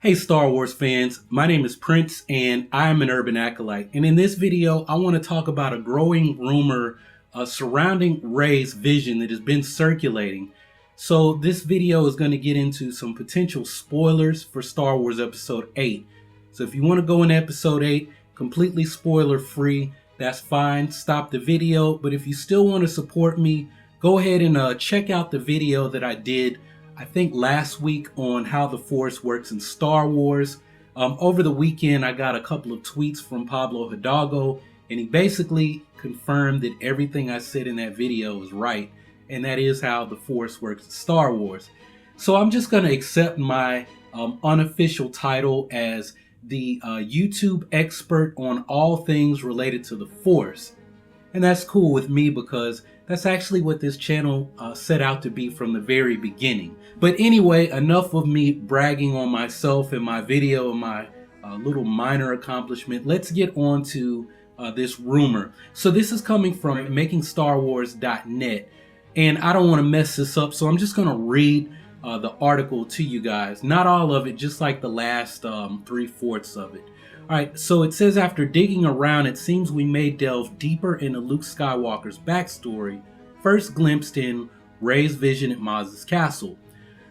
Hey Star Wars fans, my name is Prince and I'm an urban acolyte. And in this video, I want to talk about a growing rumor surrounding Rey's vision that has been circulating. So this video is going to get into some potential spoilers for Star Wars Episode 8. So if you want to go into Episode 8 completely spoiler free, that's fine. Stop the video. But if you still want to support me, go ahead and check out the video that I did I think last week on how the Force works in Star Wars. Over the weekend, I got a couple of tweets from Pablo Hidalgo, and he basically confirmed that everything I said in that video was right, and that is how the Force works in Star Wars. So I'm just going to accept my unofficial title as the YouTube expert on all things related to the Force. And that's cool with me because that's actually what this channel set out to be from the very beginning. But anyway, enough of me bragging on myself and my video and my little minor accomplishment. Let's get on to this rumor. So this is coming from makingstarwars.net, and I don't want to mess this up, so I'm just going to read the article to you guys. Not all of it, just like the last 3/4 of it. Alright, so it says, after digging around, it seems we may delve deeper into Luke Skywalker's backstory, first glimpsed in Rey's vision at Maz's castle.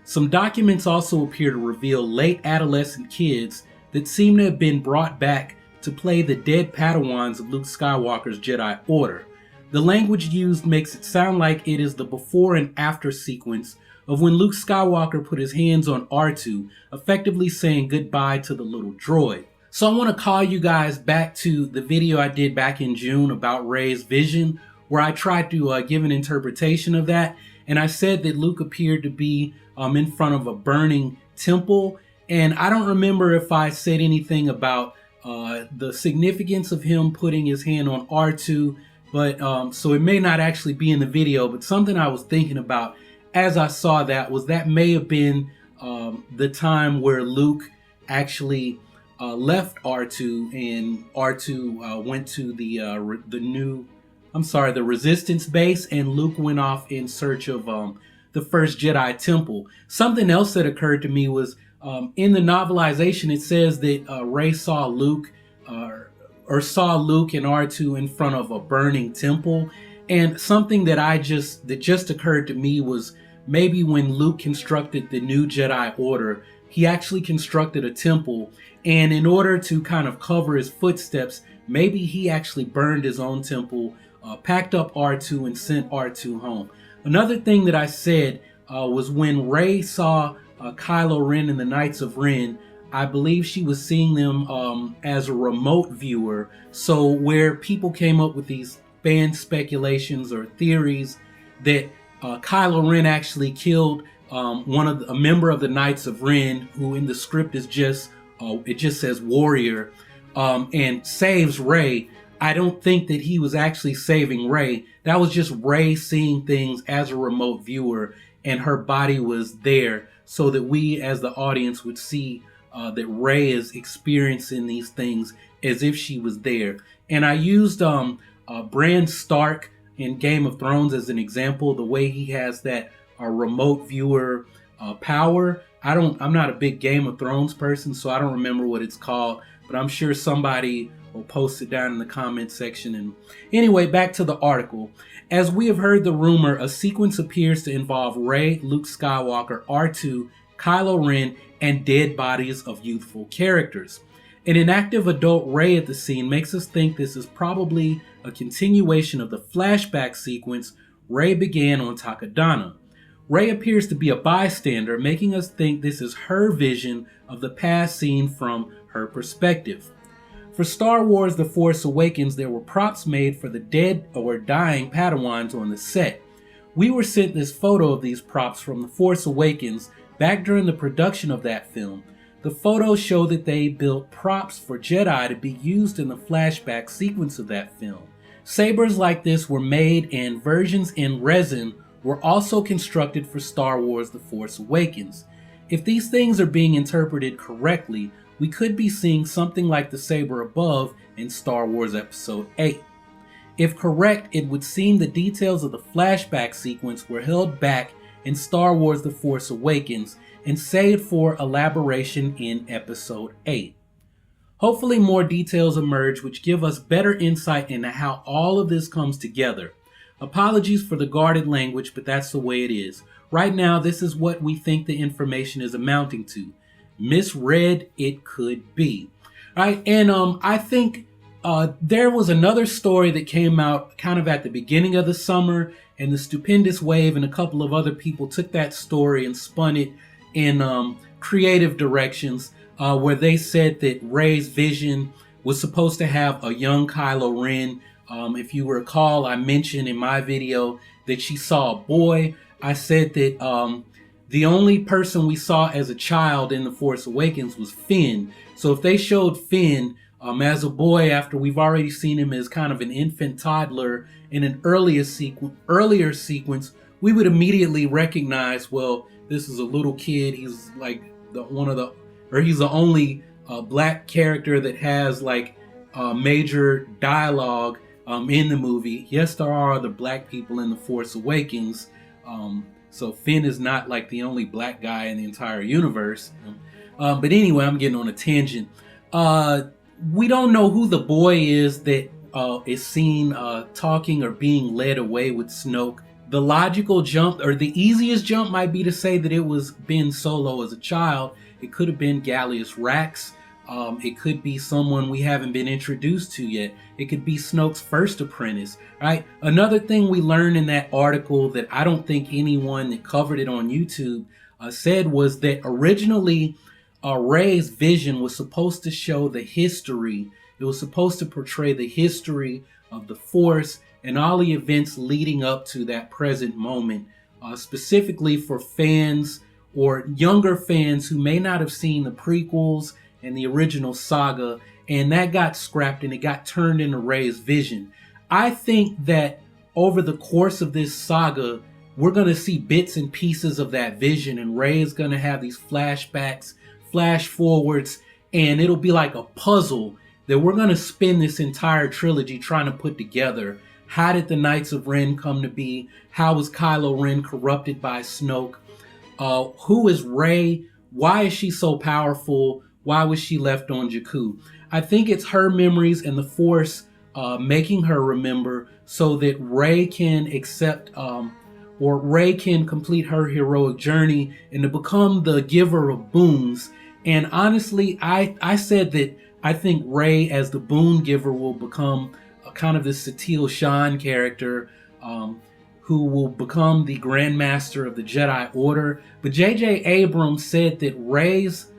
Some documents also appear to reveal late adolescent kids that seem to have been brought back to play the dead padawans of Luke Skywalker's Jedi Order. The language used makes it sound like it is the before and after sequence of when Luke Skywalker put his hands on R2, effectively saying goodbye to the little droid. So I want to call you guys back to the video I did back in June about Rey's vision, where I tried to give an interpretation of that. And I said that Luke appeared to be in front of a burning temple. And I don't remember if I said anything about the significance of him putting his hand on R2. But so it may not actually be in the video. But something I was thinking about as I saw that was that may have been the time where Luke actually left R2, and R2 went to the Resistance base, and Luke went off in search of the first Jedi Temple. Something else that occurred to me was in the novelization, it says that Rey saw Luke saw Luke and R2 in front of a burning temple, and something that just occurred to me was maybe when Luke constructed the new Jedi Order, he actually constructed a temple, and in order to kind of cover his footsteps, maybe he actually burned his own temple, packed up R2, and sent R2 home. Another thing that I said was when Rey saw Kylo Ren and the Knights of Ren, I believe she was seeing them as a remote viewer. So where people came up with these fan speculations or theories that Kylo Ren actually killed a member of the Knights of Ren, who in the script is just it just says warrior, and saves Rey. I don't think that he was actually saving Rey. That was just Rey seeing things as a remote viewer, and her body was there so that we as the audience would see that Rey is experiencing these things as if she was there. And I used Bran Stark in Game of Thrones as an example, the way he has that remote viewer power. I'm not a big Game of Thrones person, so I don't remember what it's called, but I'm sure somebody will post it down in the comment section. And anyway, back to the article. As we have heard the rumor, a sequence appears to involve Rey, Luke Skywalker, R2, Kylo Ren, and dead bodies of youthful characters. An inactive adult Rey at the scene makes us think this is probably a continuation of the flashback sequence Rey began on Takodana. Rey appears to be a bystander, making us think this is her vision of the past seen from her perspective. For Star Wars The Force Awakens, there were props made for the dead or dying Padawans on the set. We were sent this photo of these props from The Force Awakens back during the production of that film. The photos show that they built props for Jedi to be used in the flashback sequence of that film. Sabers like this were made, and versions in resin were also constructed for Star Wars The Force Awakens. If these things are being interpreted correctly, we could be seeing something like the saber above in Star Wars Episode 8. If correct, it would seem the details of the flashback sequence were held back in Star Wars The Force Awakens and saved for elaboration in Episode 8. Hopefully more details emerge which give us better insight into how all of this comes together. Apologies for the guarded language, but that's the way it is. Right now, this is what we think the information is amounting to. Misread it could be. All right, and I think there was another story that came out kind of at the beginning of the summer, and the Stupendous Wave and a couple of other people took that story and spun it in creative directions, where they said that Rey's vision was supposed to have a young Kylo Ren. If you recall, I mentioned in my video that she saw a boy. I said that the only person we saw as a child in The Force Awakens was Finn. So if they showed Finn as a boy after we've already seen him as kind of an infant toddler in an earlier sequence, we would immediately recognize, well, this is a little kid. He's like he's the only black character that has like major dialogue in the movie. Yes, there are other black people in The Force Awakens. So Finn is not like the only black guy in the entire universe. But anyway, I'm getting on a tangent. We don't know who the boy is that is seen talking or being led away with Snoke. The logical jump, or the easiest jump, might be to say that it was Ben Solo as a child. It could have been Gallius Rax. It could be someone we haven't been introduced to yet. It could be Snoke's first apprentice, right? Another thing we learned in that article that I don't think anyone that covered it on YouTube said was that originally Rey's vision was supposed to show the history. It was supposed to portray the history of the Force and all the events leading up to that present moment, specifically for fans or younger fans who may not have seen the prequels and the original saga, and that got scrapped and it got turned into Rey's vision. I think that over the course of this saga, we're going to see bits and pieces of that vision, and Rey is going to have these flashbacks, flash forwards, and it'll be like a puzzle that we're going to spin this entire trilogy trying to put together. How did the Knights of Ren come to be? How was Kylo Ren corrupted by Snoke? Who is Rey? Why is she so powerful? Why was she left on Jakku? I think it's her memories and the Force making her remember so that Rey can accept or Rey can complete her heroic journey and to become the giver of boons. And honestly, I said that I think Rey as the boon giver will become a kind of this Satele Shan character who will become the Grand Master of the Jedi Order. But J.J. Abrams said that Rey's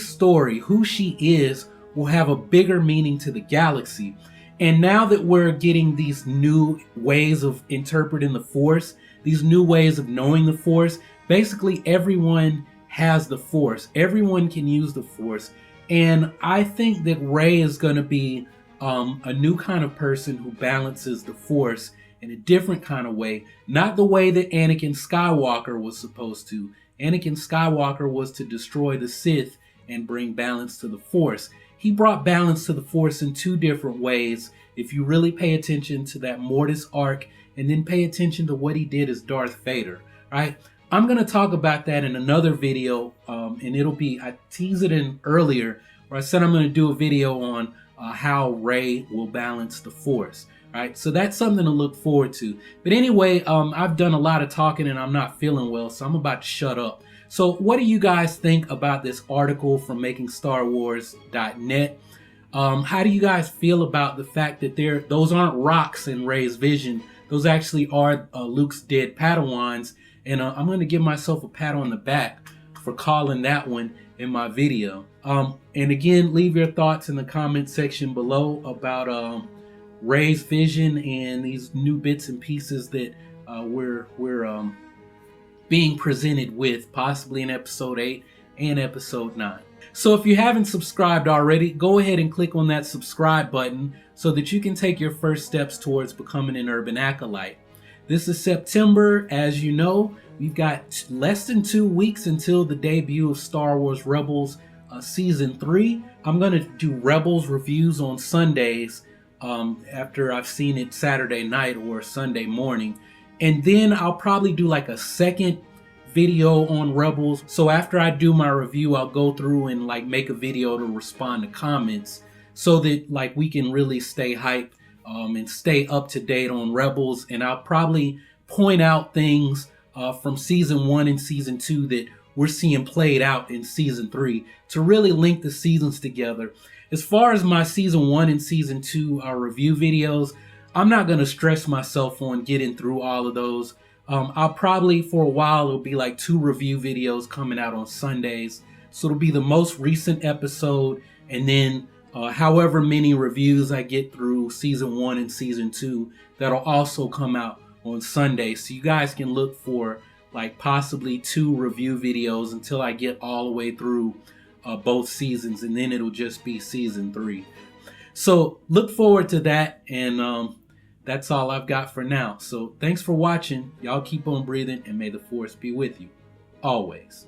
story, who she is, will have a bigger meaning to the galaxy. And now that we're getting these new ways of interpreting the Force, these new ways of knowing the Force, basically everyone has the Force. Everyone can use the Force. And I think that Rey is going to be a new kind of person who balances the Force in a different kind of way. Not the way that Anakin Skywalker was supposed to. Anakin Skywalker was to destroy the Sith and bring balance to the Force. He brought balance to the Force in two different ways. If you really pay attention to that Mortis arc and then pay attention to what he did as Darth Vader, right? I'm going to talk about that in another video, and it'll be, I teased it in earlier, where I said I'm going to do a video on how Rey will balance the Force. Right, so that's something to look forward to. But anyway, I've done a lot of talking and I'm not feeling well, so I'm about to shut up. So what do you guys think about this article from MakingStarWars.net? How do you guys feel about the fact that those aren't rocks in Rey's vision? Those actually are Luke's dead Padawans. And I'm going to give myself a pat on the back for calling that one in my video. And again, leave your thoughts in the comment section below about Rey's vision and these new bits and pieces that we're being presented with, possibly in episode 8 and episode 9. So if you haven't subscribed already, go ahead and click on that subscribe button so that you can take your first steps towards becoming an urban acolyte. This is September. As you know, we've got less than 2 weeks until the debut of Star Wars Rebels Season 3. I'm going to do Rebels reviews on Sundays after I've seen it Saturday night or Sunday morning. And then I'll probably do like a second video on Rebels. So after I do my review, I'll go through and like make a video to respond to comments so that like we can really stay hyped and stay up to date on Rebels. And I'll probably point out things from season 1 and season 2 that we're seeing played out in season 3 to really link the seasons together. As far as my season 1 and season 2 review videos, I'm not going to stress myself on getting through all of those. I'll probably, for a while, it'll be like 2 review videos coming out on Sundays. So it'll be the most recent episode, and then however many reviews I get through season 1 and season 2, that'll also come out on Sunday. So you guys can look for like possibly 2 review videos until I get all the way through both seasons, and then it'll just be season 3. So look forward to that, and that's all I've got for now. So thanks for watching. Y'all keep on breathing, and may the Force be with you always.